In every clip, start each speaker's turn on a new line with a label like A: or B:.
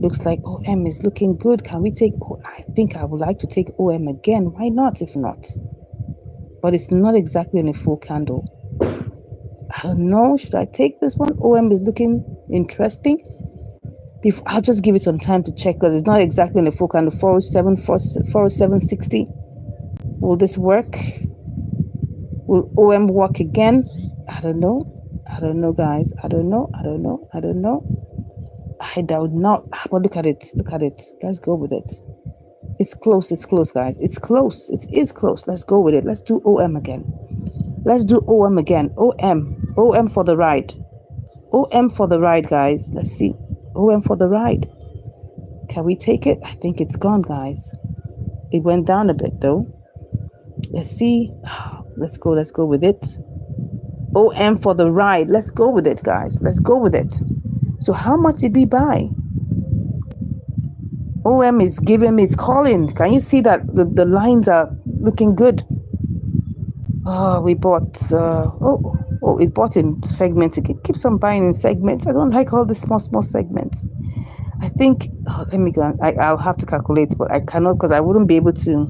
A: Looks like OM is looking good. Can we take, I think I would like to take OM again. Why not if not? But it's not exactly in a full candle. I don't know. Should I take this one? OM is looking interesting. I'll just give it some time to check because it's not exactly in a full candle. 407.60. Will this work? Will OM work again? I don't know. I don't know, guys. I don't know. I don't know. I don't know. I doubt not. But look at it. Look at it. Let's go with it. It's close. It's close, guys. It's close. It is close. Let's go with it. Let's do OM again. Let's do OM again. OM. OM for the ride. OM for the ride, guys. Let's see. OM for the ride. Can we take it? I think it's gone, guys. It went down a bit, though. Let's see. Let's go with it. OM for the ride. Let's go with it, guys. Let's go with it. So how much did we buy? OM is giving me, it's calling. Can you see that the lines are looking good? Oh, we bought, it bought in segments. It keeps on buying in segments. I don't like all the small segments. I think, let me go. I'll have to calculate, but I cannot because I wouldn't be able to.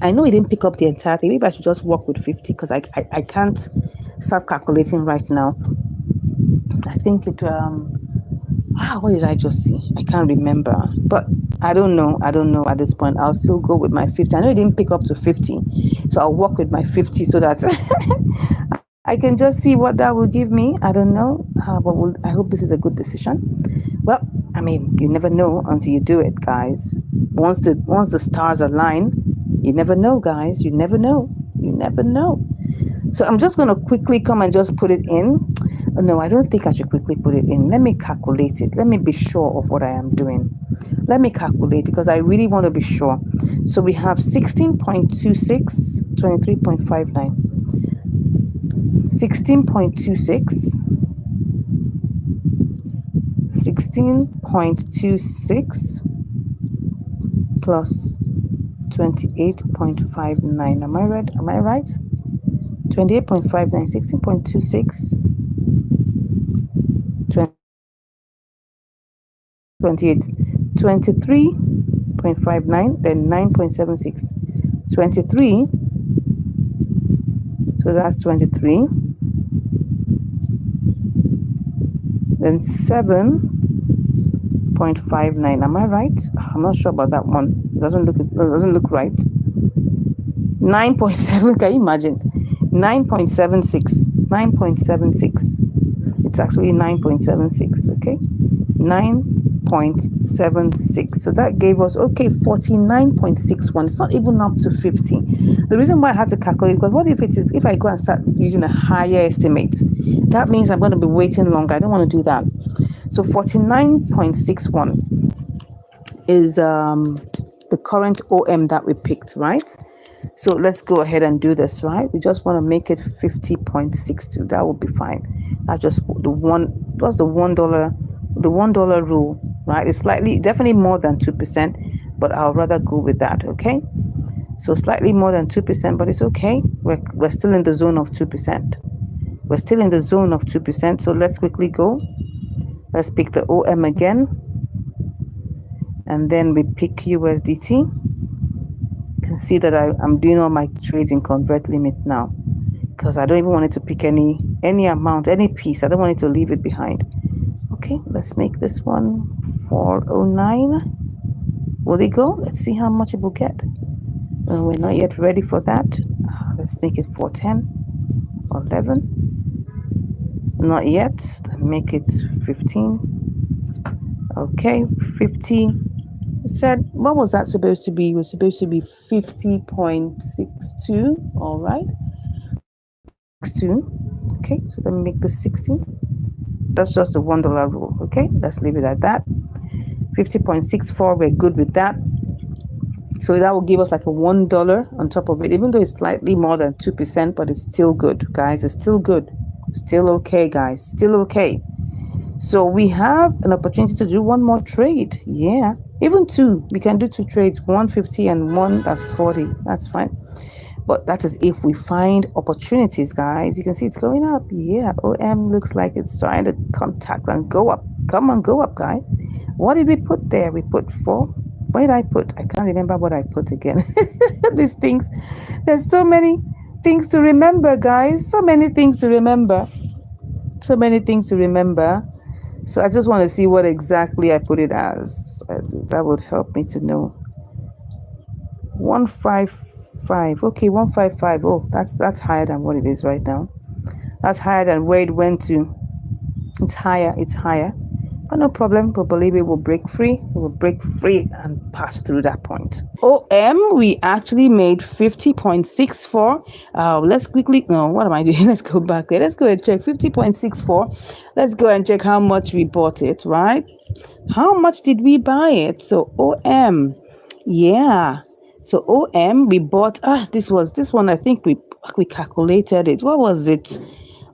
A: I know it didn't pick up the entire thing. Maybe I should just work with 50 because I can't start calculating right now. I think it, what did I just see? I can't remember, but I don't know at this point. I'll still go with my 50. I know it didn't pick up to 50, so I'll work with my 50 so that I can just see what that will give me. I don't know, but I hope this is a good decision. Well, I mean, you never know until you do it, guys. Once the stars align, you never know, guys. You never know. You never know. So I'm just going to quickly come and just put it in. No, I don't think I should quickly put it in. Let me calculate it. Let me be sure of what I am doing. Let me calculate because I really want to be sure. So we have 16.26, 23.59. 16.26. 16.26 plus 28.59. Am I right? 28.59, 16.26, 28, 23.59, then 9.76, 23. So that's 23. Then 7.59. Am I right? I'm not sure about that one. It doesn't look right. 9.7. Can you imagine? 9.76. 9.76. It's actually 9.76. Okay, 9.76. So that gave us 49.61. It's not even up to 50. The reason why I had to calculate, because what if I go and start using a higher estimate? That means I'm going to be waiting longer. I don't want to do that. So 49.61 is the current OM that we picked, right? So let's go ahead and do this, right? We just want to make it 50.62. That would be fine. That's just the $1 rule, right? It's definitely more than 2%, but I'll rather go with that. Okay, so slightly more than 2%, but it's okay. We're still in the zone of 2%. We're still in the zone of 2%. So let's quickly go. Let's pick the OM again, and then we pick USDT. You can see that I'm doing all my trades in convert limit now because I don't even want it to pick any amount, any piece. I don't want it to leave it behind. Okay, let's make this one 409. Will it go? Let's see how much it will get. We're not yet ready for that. Let's make it 410 or 11. Not yet. Make it 15. Okay, 50. Said, what was that supposed to be? It was supposed to be 50.62. All right. 62. Okay, so let me make this 16. That's just the $1 rule. Okay, let's leave it at that. 50.64. We're good with that. So that will give us like a $1 on top of it, even though it's slightly more than 2%, but it's still good, guys. It's still good. Still okay, guys. Still okay. So we have an opportunity to do one more trade. Yeah, even two. We can do two trades, 150 and one that's 40. That's fine. But that is if we find opportunities, guys. You can see it's going up. Yeah, OM looks like it's trying to contact and go up. Come on, go up, guys. What did we put there? We put 4. What did I put? I can't remember what I put again. These things, there's so many things to remember, guys. So many things to remember. So many things to remember. So I just want to see what exactly I put it as. That would help me to know. 155. Okay, 155. Oh, that's higher than what it is right now. That's higher than where it went to. It's higher. It's higher. But no problem. We believe it will break free. It will break free and pass through that point. OM, we actually made 50.64. Let's quickly, no, what am I doing? Let's go back there. Let's go and check 50.64. Let's go and check how much we bought it, right? How much did we buy it? So OM, yeah. So OM, we bought, this one, I think we calculated it. What was it?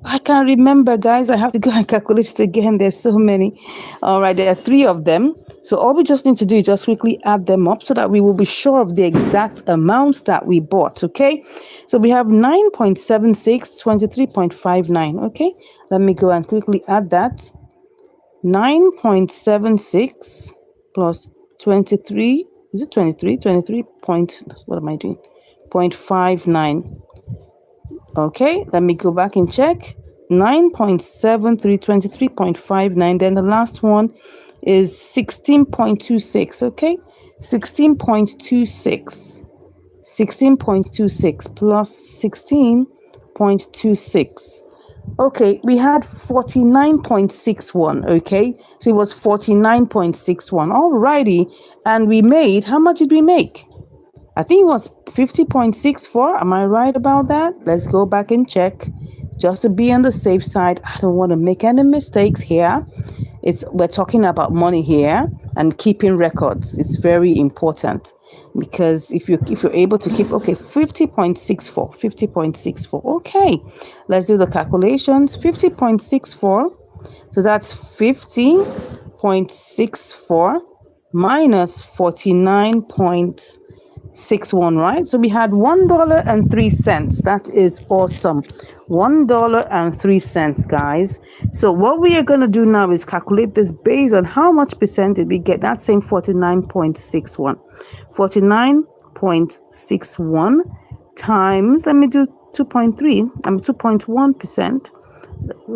A: I can't remember, guys. I have to go and calculate it again. There's so many. All right, there are 3 of them. So all we just need to do is just quickly add them up so that we will be sure of the exact amounts that we bought, okay? So we have 9.76, 23.59, okay? Let me go and quickly add that. 9.76 plus 23, is it 23? 23 point, what am I doing? 0.59. Okay, let me go back and check. 9.73, 23.59. Then the last one is 16.26. Okay, 16.26. 16.26 plus 16.26. Okay, we had 49.61. Okay, so it was 49.61. Alrighty, and we made, how much did we make? I think it was 50.64. Am I right about that? Let's go back and check just to be on the safe side. I don't want to make any mistakes here. We're talking about money here and keeping records. It's very important because if you're able to keep, okay, 50.64, 50.64. Okay, let's do the calculations. 50.64. So that's 50.64 minus 49.61, right? So we had $1.03. That is awesome. $1.03, guys. So what we are going to do now is calculate this based on how much percent did we get. That same 49.61. 49.61 times, let me do 2.3. 2.1%.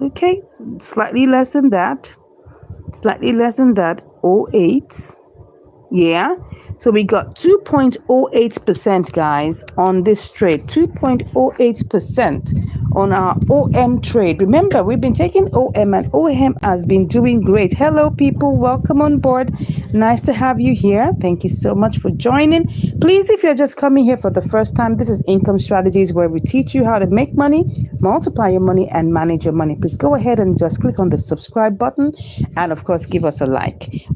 A: Okay, slightly less than that. Slightly less than that. 08. Yeah, so we got 2.08%, guys, on this trade. 2.08% on our OM trade. Remember, we've been taking OM and OM has been doing great. Hello, people. Welcome on board. Nice to have you here. Thank you so much for joining. Please, if you're just coming here for the first time, this is Income Strategies, where we teach you how to make money, multiply your money, and manage your money. Please go ahead and just click on the subscribe button and, of course, give us a like.